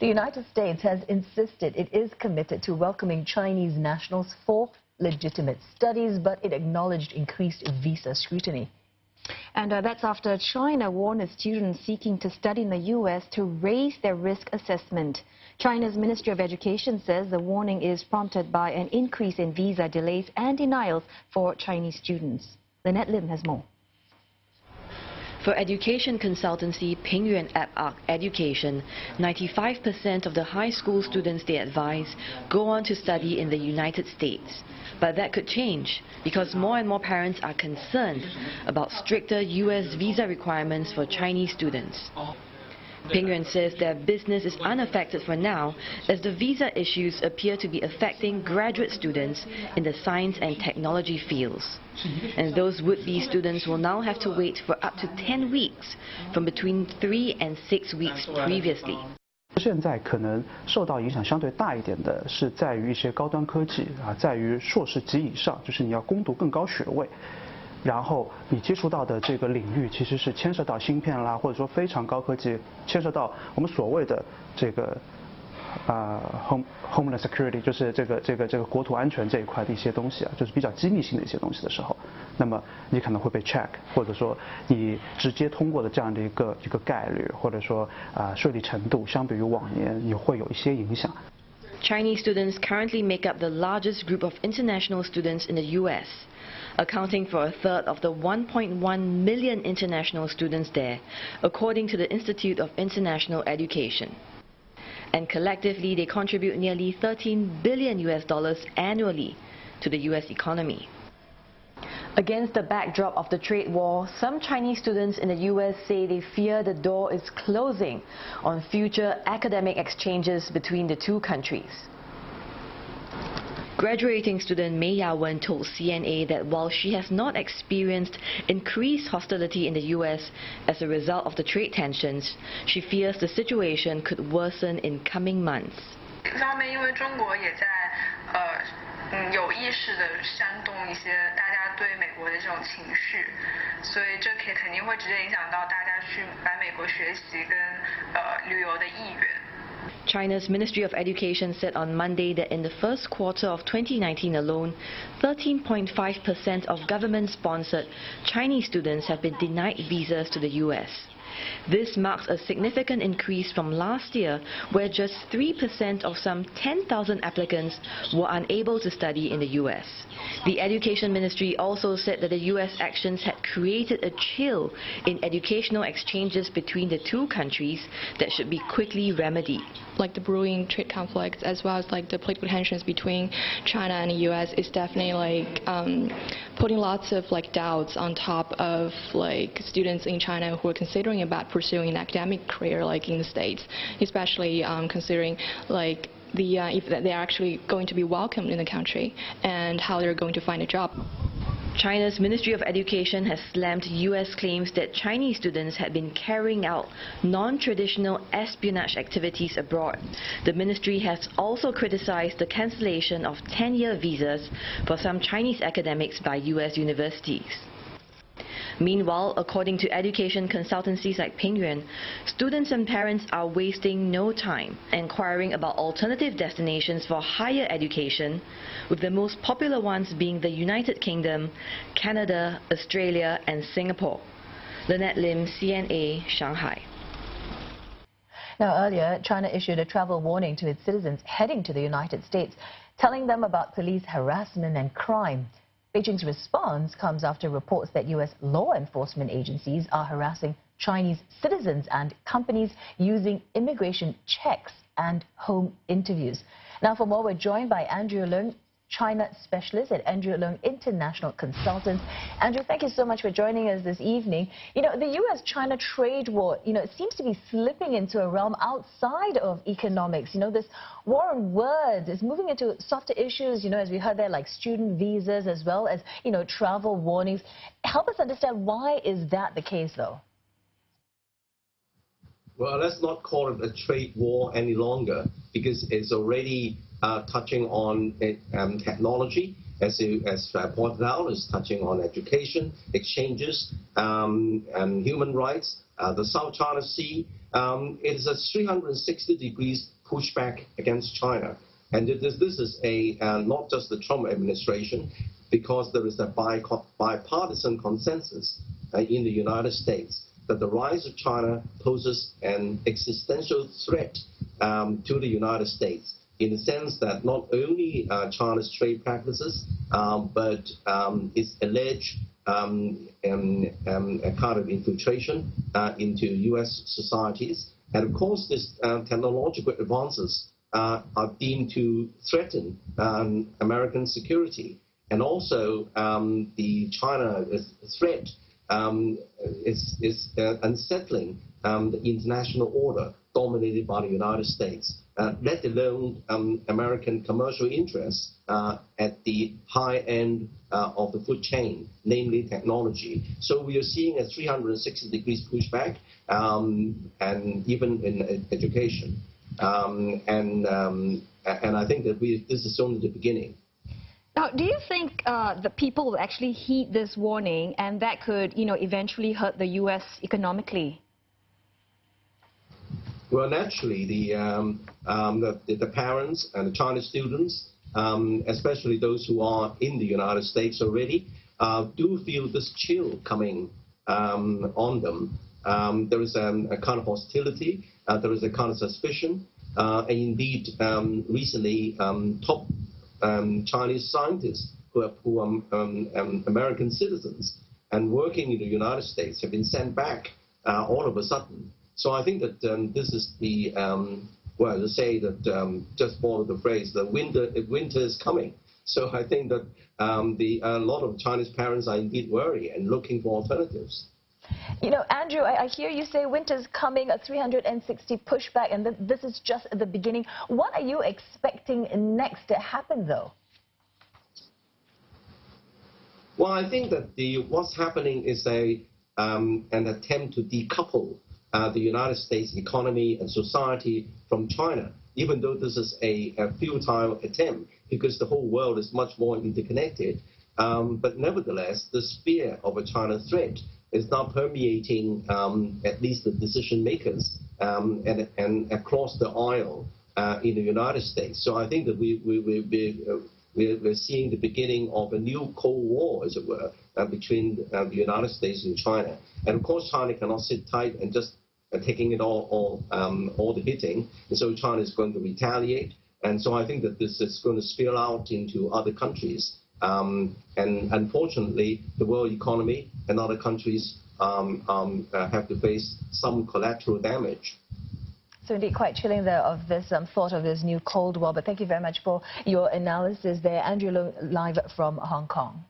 The United States has insisted it is committed to welcoming Chinese nationals for legitimate studies, but it acknowledged increased visa scrutiny. And that's after China warned students seeking to study in the U.S. to raise their risk assessment. China's Ministry of Education says the warning is prompted by an increase in visa delays and denials for Chinese students. Lynette Lim has more. For education consultancy Pingyuan App Education, 95% of the high school students they advise go on to study in the United States. But that could change because more and more parents are concerned about stricter U.S. visa requirements for Chinese students. Pingyuan says their business is unaffected for now as the visa issues appear to be affecting graduate students in the science and technology fields. And those would-be students will now have to wait for up to 10 weeks from between 3 and 6 weeks previously. 现在可能受到影响相对大一点的是在于一些高端科技在于硕士及以上，就是你要攻读更高学位。 然后你接触到的这个领域其实是牵涉到芯片啦，或者说非常高科技，牵涉到我们所谓的这个homeland security， 就是这个国土安全这一块的一些东西就是比较机密性的一些东西的时候，那么你可能会被 check， 或者说你直接通过的这样的一个概率，或者说顺利程度，相比于往年也会有一些影响。 Chinese students currently make up the largest group of international students in the U.S., accounting for a third of the 1.1 million international students there, according to the Institute of International Education. And collectively, they contribute nearly $13 billion annually to the U.S. economy. Against the backdrop of the trade war, some Chinese students in the U.S. say they fear the door is closing on future academic exchanges between the two countries. Graduating student Mei Yawen told CNA that while she has not experienced increased hostility in the U.S. as a result of the trade tensions, she fears the situation could worsen in coming months. 有意识地煽动一些大家对美国的这种情绪，所以这肯定会直接影响到大家去来美国学习跟旅游的意愿。 China's Ministry of Education said on Monday that in the first quarter of 2019 alone, 13.5% of government-sponsored Chinese students have been denied visas to the U.S. This marks a significant increase from last year, where just 3% of some 10,000 applicants were unable to study in the U.S. The Education Ministry also said that the U.S. actions had created a chill in educational exchanges between the two countries that should be quickly remedied. Like the brewing trade conflicts, as well as like the political tensions between China and the U.S. is definitely like putting lots of like doubts on top of like students in China who are considering about pursuing an academic career like in the States, especially considering like if they're actually going to be welcomed in the country and how they're going to find a job. China's Ministry of Education has slammed U.S. claims that Chinese students had been carrying out non-traditional espionage activities abroad. The ministry has also criticized the cancellation of 10-year visas for some Chinese academics by U.S. universities. Meanwhile, according to education consultancies like Pingyuan, students and parents are wasting no time inquiring about alternative destinations for higher education, with the most popular ones being the United Kingdom, Canada, Australia and Singapore. Lynette Lim, CNA, Shanghai. Now, earlier, China issued a travel warning to its citizens heading to the United States, telling them about police harassment and crime. Beijing's response comes after reports that U.S. law enforcement agencies are harassing Chinese citizens and companies using immigration checks and home interviews. Now, for more, we're joined by Andrew Leung, China specialist at Andrew Leung International Consultants. Andrew, thank you so much for joining us this evening. You know, the U.S.-China trade war, it seems to be slipping into a realm outside of economics. This war on words is moving into softer issues, as we heard there, like student visas as well as, travel warnings. Help us understand, why is that the case, though? Well, let's not call it a trade war any longer, because it's already touching on technology, as pointed out, is touching on education, exchanges, and human rights, the South China Sea, it is a 360 degrees pushback against China. And this is not just the Trump administration, because there is a bipartisan consensus in the United States that the rise of China poses an existential threat to the United States, in the sense that not only China's trade practices, but its alleged a kind of infiltration into U.S. societies. And of course, this technological advances are deemed to threaten American security. And also, the China threat is unsettling the international order dominated by the United States, let alone American commercial interests at the high end of the food chain, namely technology. So we are seeing a 360 degrees pushback, and even in education. And I think that this is only the beginning. Now, do you think the people will actually heed this warning, and that could, eventually hurt the U.S. economically? Well, naturally, the parents and the Chinese students, especially those who are in the United States already, do feel this chill coming on them. There is a kind of hostility, there is a kind of suspicion, and indeed, recently, top Chinese scientists who are American citizens and working in the United States have been sent back all of a sudden. So I think that this is the, well, to say that, just follow the phrase, the winter is coming. So I think that a lot of Chinese parents are indeed worried and looking for alternatives. You know, Andrew, I hear you say winter's coming, a 360 pushback, and this is just the beginning. What are you expecting next to happen, though? Well, I think that what's happening is an attempt to decouple the United States economy and society from China, even though this is a futile attempt, because the whole world is much more interconnected. But nevertheless, the sphere of a China threat is now permeating at least the decision makers and across the aisle in the United States. So I think that we're seeing the beginning of a new Cold War, as it were, between the United States and China. And of course, China cannot sit tight and just taking it all the hitting. And so China is going to retaliate. And so I think that this is going to spill out into other countries. And unfortunately, the world economy and other countries have to face some collateral damage. So indeed, quite chilling there of this thought of this new Cold War. But thank you very much for your analysis there. Andrew Leung, live from Hong Kong.